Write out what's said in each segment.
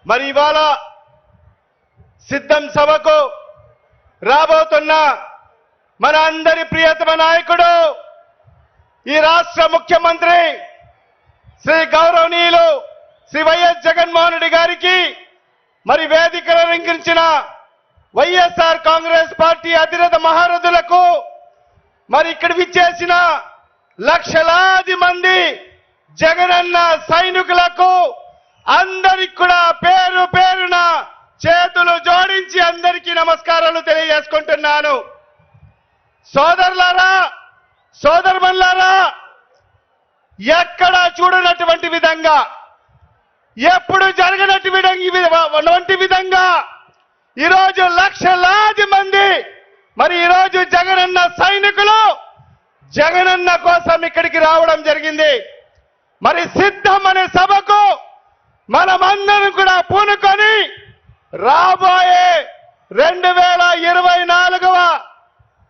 మరి ఇవాళ సిద్ధం సభకు రాబోతున్న మన అందరి ప్రియతమ నాయకుడు ఈ రాష్ట్ర ముఖ్యమంత్రి శ్రీ గౌరవనీయులు శ్రీ వైఎస్ జగన్మోహన్ రెడ్డి గారికి మరి వేదికలు రంగించిన వైఎస్ఆర్ కాంగ్రెస్ పార్టీ అధినేత మహారథులకు మరి ఇక్కడ విచ్చేసిన లక్షలాది మంది జగనన్న సైనికులకు అందరికి కూడా పేరు పేరున చేతులు జోడించి అందరికీ నమస్కారాలు తెలియజేసుకుంటున్నాను. సోదరులారా, సోదరుమల్లారా, ఎక్కడ చూడనటువంటి విధంగా, ఎప్పుడు జరగనటువంటి విధంగా ఈరోజు లక్షలాది మంది మరి ఈరోజు జగనన్న సైనికులు జగనన్న కోసం ఇక్కడికి రావడం జరిగింది. మరి సిద్ధం అనే సభకు మనమందరం కూడా పూనుకొని రాబోయే 2024వ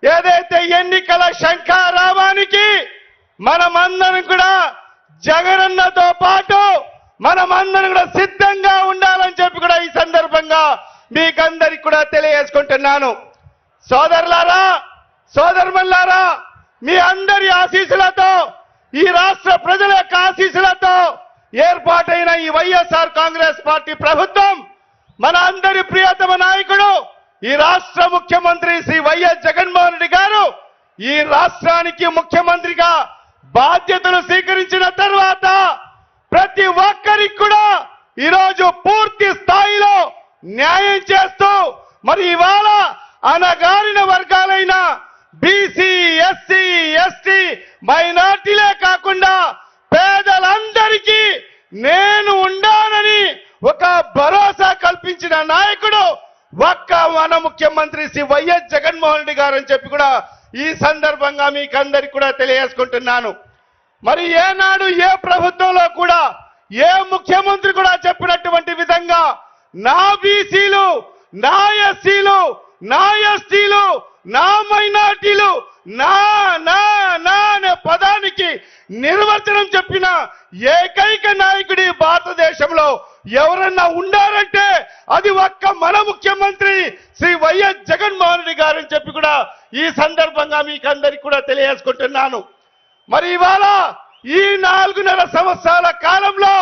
ఏదైతే ఎన్నికల శంఖారావానికి మనమందరం కూడా జగనన్నతో పాటు మనమందరం కూడా సిద్ధంగా ఉండాలని చెప్పి కూడా ఈ సందర్భంగా మీకందరికి కూడా తెలియజేసుకుంటున్నాను. సోదరులారా, సోదరుమల్లారా, మీ అందరి ఆశీస్సులతో, ఈ రాష్ట్ర ప్రజల యొక్క ఆశీస్సులతో ఏర్పాటైన ఈ వైఎస్ఆర్ కాంగ్రెస్ పార్టీ ప్రభుత్వం మన అందరి ప్రియతమ నాయకుడు ఈ రాష్ట్ర ముఖ్యమంత్రి శ్రీ వైఎస్ జగన్మోహన్ రెడ్డి గారు ఈ రాష్ట్రానికి ముఖ్యమంత్రిగా బాధ్యతలు స్వీకరించిన తర్వాత ప్రతి ఒక్కరికి కూడా ఈరోజు పూర్తి స్థాయిలో న్యాయం చేస్తూ మరి ఇవాళ అణగారిన వర్గాలైన బీసీ, ఎస్సీ, ఎస్టీ, మైనార్టీలే కాకుండా పేదలందరికీ నేను ఉండాలని ఒక భరోసా కల్పించిన నాయకుడు ఒక్క మన ముఖ్యమంత్రి శ్రీ వైఎస్ జగన్మోహన్ రెడ్డి గారు అని చెప్పి కూడా ఈ సందర్భంగా మీకందరికి కూడా తెలియజేసుకుంటున్నాను. మరి ఏనాడు ఏ ప్రభుత్వంలో కూడా ఏ ముఖ్యమంత్రి కూడా చెప్పినటువంటి విధంగా నా బీసీలు, నా ఎస్సీలు, నా ఎస్టీలు, నా మైనార్టీలు, నా నా నా అనే పదానికి నిర్వచనం చెప్పిన ఏకైక నాయకుడి భారతదేశంలో ఎవరన్నా ఉండారంటే అది ఒక్క మన ముఖ్యమంత్రి శ్రీ వైఎస్ జగన్మోహన్ రెడ్డి గారు అని చెప్పి కూడా ఈ సందర్భంగా మీకందరికి కూడా తెలియజేసుకుంటున్నాను. మరి ఇవాళ ఈ 4.5 సంవత్సరాల కాలంలో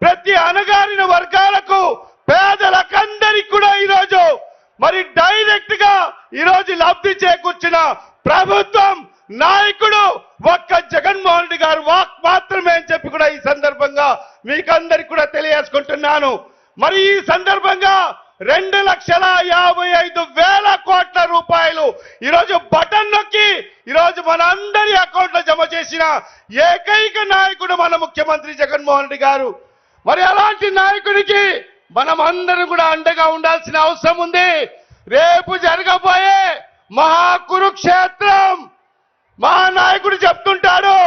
ప్రతి అణగారిన వర్గాలకు, పేదలకందరికి కూడా ఈరోజు మరి డైరెక్ట్ గా ఈరోజు లబ్ధి చేకూర్చిన ప్రభుత్వం, నాయకుడు ఒక్క జగన్మోహన్ రెడ్డి గారు మాత్రమే అని చెప్పి కూడా ఈ సందర్భంగా మీకందరికి కూడా తెలియజేసుకుంటున్నాను. మరి ఈ సందర్భంగా 2,55,000 కోట్ల రూపాయలు ఈరోజు బటన్ నొక్కి ఈరోజు మన అందరి అకౌంట్లో జమ చేసిన ఏకైక నాయకుడు మన ముఖ్యమంత్రి జగన్మోహన్ రెడ్డి గారు. మరి అలాంటి నాయకుడికి మనం అందరం కూడా అండగా ఉండాల్సిన అవసరం ఉంది. రేపు జరగబోయే మహాకురుక్షేత్రం మా నాయకుడు చెప్తుంటాడు,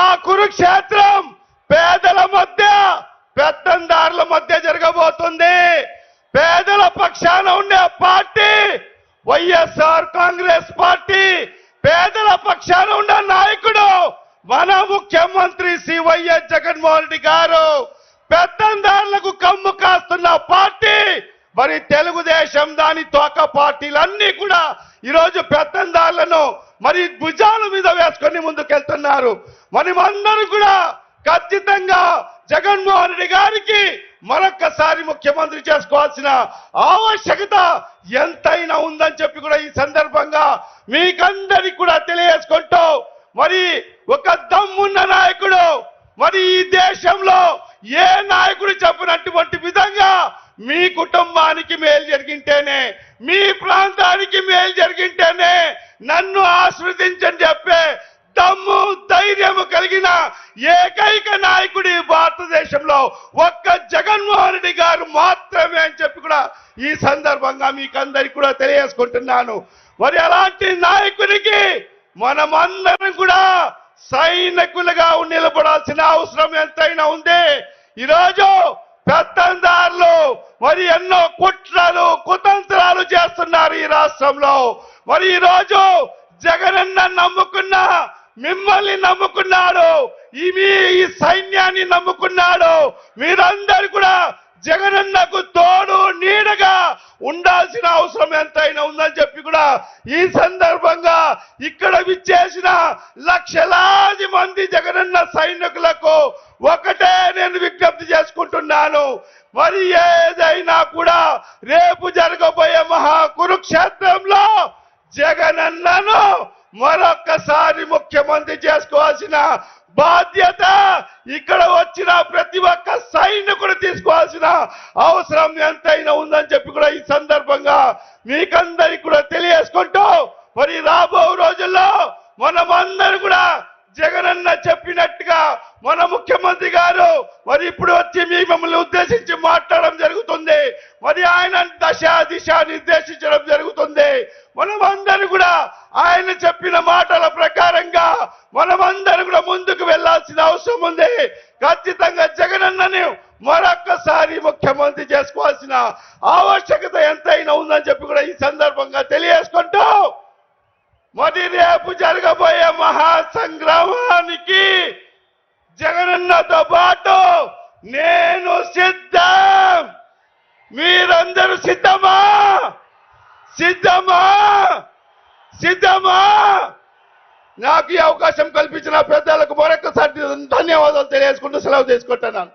ఆ కురుక్షేత్రం పేదల మధ్య, పెత్తందారుల మధ్య జరగబోతుంది. పేదల పక్షాన ఉండే పార్టీ వైఎస్ఆర్ కాంగ్రెస్ పార్టీ, పేదల పక్షాన ఉండే నాయకుడు మన ముఖ్యమంత్రి శ్రీ వైఎస్ జగన్మోహన్ రెడ్డి గారు. పెత్తందారులకు కమ్ము కాస్తున్న పార్టీ మరి తెలుగుదేశం, దాని తోక పార్టీలన్నీ కూడా ఈరోజు పెత్తందారులను మరి భుజాల మీద వేసుకొని ముందుకెళ్తున్నారు. మనమందరం కూడా ఖచ్చితంగా జగన్మోహన్ రెడ్డి గారికి మరొక్కసారి ముఖ్యమంత్రి చేసుకోవాల్సిన ఆవశ్యకత ఎంతైనా ఉందని చెప్పి కూడా ఈ సందర్భంగా మీకందరికి కూడా తెలియజేసుకుంటూ మరి ఒక దమ్మున్న నాయకుడు మరి ఈ దేశంలో ఏ నాయకుడు చెప్పినటువంటి విధంగా మీ కుటుంబానికి మేలు జరిగింటేనే, మీ ప్రాంతానికి మేలు జరిగింటేనే నన్ను ఆశీర్వదించని చెప్పే దమ్ము, ధైర్యము కలిగిన ఏకైక నాయకుడి భారతదేశంలో ఒక్క జగన్మోహన్ రెడ్డి గారు మాత్రమే అని చెప్పి కూడా ఈ సందర్భంగా మీకందరికి కూడా తెలియజేసుకుంటున్నాను. మరి అలాంటి నాయకునికి మనమందరం కూడా సైనికులుగా నిలబడాల్సిన అవసరం ఎంతైనా ఉంది. ఈరోజు పెత్తందారులు మరి ఎన్నో కుట్రలు, కుతంత్రాలు చేస్తున్నారు ఈ రాష్ట్రంలో. మరి ఈరోజు జగనన్న నమ్ముకున్న, మిమ్మల్ని నమ్ముకున్నాడు, ఈ సైన్యాన్ని నమ్ముకున్నాడు. మీరందరూ కూడా జగనన్నకు ఈ సందర్భంగా ఇక్కడ విచ్చేసిన లక్షలాది మంది జగనన్న సైనికులకు ఒకటే నేను విజ్ఞప్తి చేసుకుంటున్నాను. మరి ఏదైనా కూడా రేపు జరగబోయే మహా కురుక్షేత్రంలో జగనన్నను మరొక్కసారి ముఖ్యమంత్రి చేసుకోవాల్సిన బాధ్యత ఇక్కడ వచ్చిన ప్రతి ఒక్క సైనికుడు తీసుకోవాల్సిన అవసరం ఎంతైనా ఉందని చెప్పి కూడా ఈ సందర్భంగా మీకందరికి కూడా తెలియజేసుకుంటూ మరి రాబో రోజుల్లో మనమందరూ కూడా జగనన్న చెప్పినట్టుగా మన ముఖ్యమంత్రి గారు మరి ఇప్పుడు వచ్చి మిమ్మల్ని ఉద్దేశించి మాట్లాడడం జరుగుతుంది. మరి ఆయన దిశ నిర్దేశించడం జరుగుతుంది. మనమందరూ కూడా ఆయన చెప్పిన మాటల ప్రకారంగా మనమందరూ కూడా ముందుకు వెళ్లాల్సిన అవసరం ఉంది. ఖచ్చితంగా జగనన్నని మరొక్కసారి ముఖ్యమంత్రి చేసుకోవాల్సిన ఆవశ్యకత ఎంతైనా ఉందని చెప్పి కూడా ఈ సందర్భంగా తెలియజేసుకుంటూ మరి రేపు జరగబోయే మహాసంగ్రామానికి జగనన్నతో పాటు నేను సిద్ధం. మీరందరూ సిద్ధమా? సిద్ధమా? సిద్ధమా? నాకు ఈ అవకాశం కల్పించిన పెద్దలకు మరొకసారి ధన్యవాదాలు తెలియజేసుకుంటూ సెలవు తీసుకుంటున్నాను.